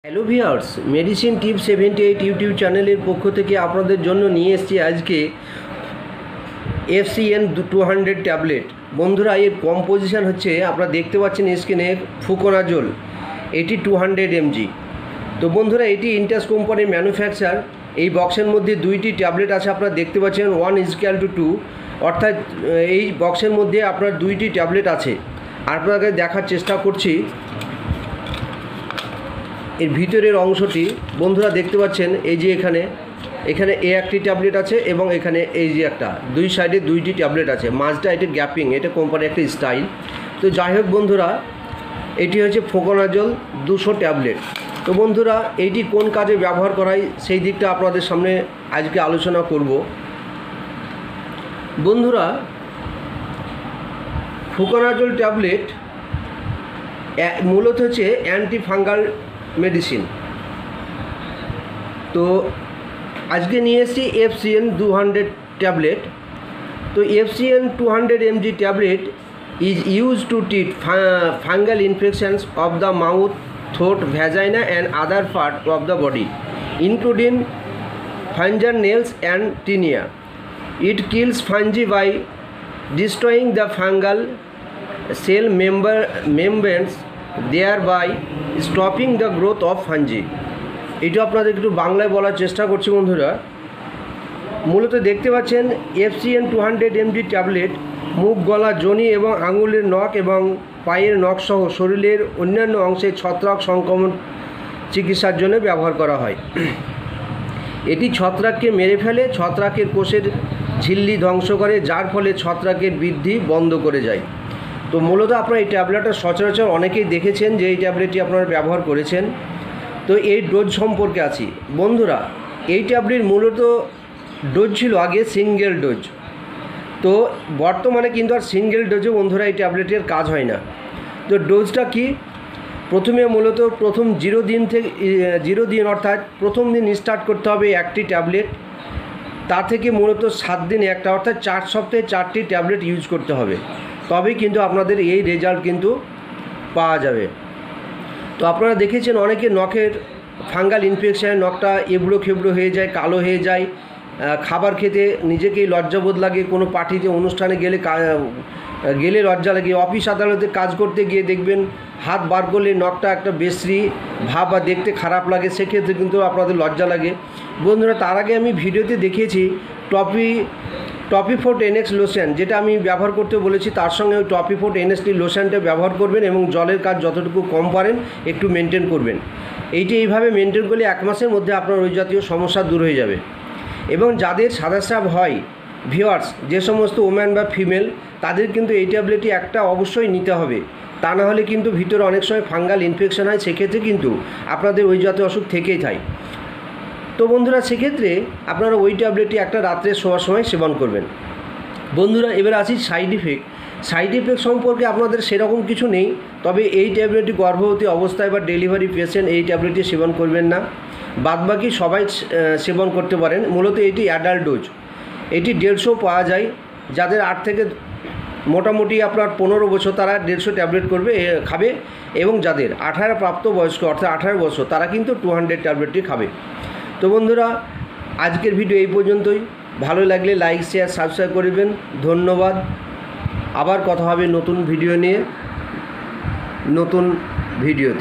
Hello viewers, medicine টিপ 78 YouTube চ্যানেলের পক্ষ থেকে আপনাদের জন্য নিয়ে এসেছি আজকে FCN 200 ট্যাবলেট। বন্ধুরা, এর কম্পোজিশন হচ্ছে আপনারা দেখতে পাচ্ছেন স্ক্রিনে ফুকোনাজোল, এটি 200 mg। তো বন্ধুরা, এটি ইন্টাস কোম্পানির ম্যানুফ্যাকচার। এই বক্সের মধ্যে দুইটি ট্যাবলেট আছে, আপনারা দেখতে পাচ্ছেন 1:2, অর্থাৎ এই বক্সের মধ্যে আপনার দুইটি ট্যাবলেট আছে। আপনাকে দেখার চেষ্টা করছি এর ভিতরের অংশটি। বন্ধুরা দেখতে পাচ্ছেন এই যে এখানে একটি ট্যাবলেট আছে এবং এখানে এই যে একটা, দুই সাইডে দুইটি ট্যাবলেট আছে, মাঝটা এটা গ্যাপিং, এটা কোম্পানির একটা স্টাইল। তো যাই হোক বন্ধুরা, এটি হচ্ছে ফুকোনাজোল 200 ট্যাবলেট। তো বন্ধুরা, এইটি কোন কাজে ব্যবহার করা হয় সেই দিকটা আপনাদের সামনে আজকে আলোচনা করব। বন্ধুরা, ফুকোনাজোল ট্যাবলেট মূলত হচ্ছে অ্যান্টি ফাঙ্গাল মেডিসিন। তো আজকে নিয়ে এসেছি FCN 200 ট্যাবলেট। তো FCN 200 mg tablet is use to treat fungal infections of the mouth, throat, vagina and other part of the body including finger nails and tinea. It kills fungi by destroying the fungal cell membranes, thereby stopping the growth of fungi। এটা আপনাদের একটু বাংলায় বলার চেষ্টা করছি। বন্ধুরা, মূলত দেখতে পাচ্ছেন FCN 200 mg ট্যাবলেট মুখ, গলা, যোনি এবং আঙুলের নখ এবং পায়ের নখ সহ শরীরের অন্যান্য অংশে ছত্রাক সংক্রমণ চিকিৎসার জন্য ব্যবহার করা হয়। এটি ছত্রাককে মেরে ফেলে, ছত্রাকের কোষের ঝিল্লি ধ্বংস করে, যার ফলে ছত্রাকের বৃদ্ধি বন্ধ করে যায়। তো মূলত আপনারা এই ট্যাবলেটটা সচরাচর অনেকেই দেখেছেন যে এই ট্যাবলেটটি আপনারা ব্যবহার করেছেন। তো এই ডোজ সম্পর্কে আছি। বন্ধুরা, এই ট্যাবলেট মূলত ডোজ ছিল আগে সিঙ্গেল ডোজ। তো বর্তমানে কিন্তু আর সিঙ্গেল ডোজে বন্ধুরা এই ট্যাবলেটের কাজ হয় না। তো ডোজটা কি? প্রথমে মূলত প্রথম 0 দিন অর্থাৎ প্রথম দিন স্টার্ট করতে হবে একটি ট্যাবলেট। তা থেকে মূলত 7 দিন একটা, অর্থাৎ 4 সপ্তাহে 4টি ট্যাবলেট ইউজ করতে হবে, তবেই কিন্তু আপনাদের এই রেজাল্ট কিন্তু পাওয়া যাবে। তো আপনারা দেখেছেন অনেকে নখের ফাঙ্গাল ইনফেকশান, নখটা এবড়ো খেবড়ো হয়ে যায়, কালো হয়ে যায়, খাবার খেতে নিজেকেই লজ্জাবোধ লাগে, কোনো পার্টিতে অনুষ্ঠানে গেলে লজ্জা লাগে, অফিস আদালতে কাজ করতে গিয়ে দেখবেন হাত বার করলে নখটা একটা বিশ্রী ভাব বা দেখতে খারাপ লাগে, সেক্ষেত্রে কিন্তু আপনাদের লজ্জা লাগে। বন্ধুরা, তার আগে আমি ভিডিওতে দেখিয়েছি টপিফোর্ট NX লোশন, যেটা আমি ব্যবহার করতে বলেছি, তার সঙ্গে ওই টপিফোর্ট NX লোশনটা ব্যবহার করবেন এবং জলের কাজ যতটুকু কম পারেন একটু মেনটেন করবেন। এইভাবে মেনটেন করলে 1 মাসের মধ্যে আপনার ওই জাতীয় সমস্যা দূর হয়ে যাবে। এবং যাদের সাদাস্রাব হয় ভিউয়ার্স, যে সমস্ত ওম্যান বা ফিমেল, তাদের কিন্তু এই ট্যাবলেটটি একটা অবশ্যই নিতে হবে, তা না হলে কিন্তু ভিতরে অনেক সময় ফাঙ্গাল ইনফেকশন হয়, সেক্ষেত্রে কিন্তু আপনাদের ওই জাতীয় অসুখ থেকেই থাকে। তো বন্ধুরা, সেক্ষেত্রে আপনারা ওই ট্যাবলেটটি একটা রাত্রে শোয়ার সময় সেবন করবেন। বন্ধুরা, এবার আসি সাইড ইফেক্ট সম্পর্কে আপনাদের সেরকম কিছু নেই, তবে এই ট্যাবলেটটি গর্ভবতী অবস্থায় বা ডেলিভারি পেশেন্ট এই ট্যাবলেটটি সেবন করবেন না, বাদবাকি সবাই সেবন করতে পারেন। মূলত এটি অ্যাডাল্ট ডোজ, এটি 150 পাওয়া যায়। যাদের 8 থেকে মোটামুটি আপনার 15 বছর, তারা 150 ট্যাবলেট খাবে, এবং যাদের 18 প্রাপ্তবয়স্ক অর্থাৎ 18 বছর, তারা কিন্তু 200 ট্যাবলেটটি খাবে। তো বন্ধুরা, আজকের ভিডিও এই পর্যন্তই। ভালো লাগলে লাইক, শেয়ার, সাবস্ক্রাইব করবেন। ধন্যবাদ। আবার কথা হবে নতুন ভিডিও নিয়ে, নতুন ভিডিওতে।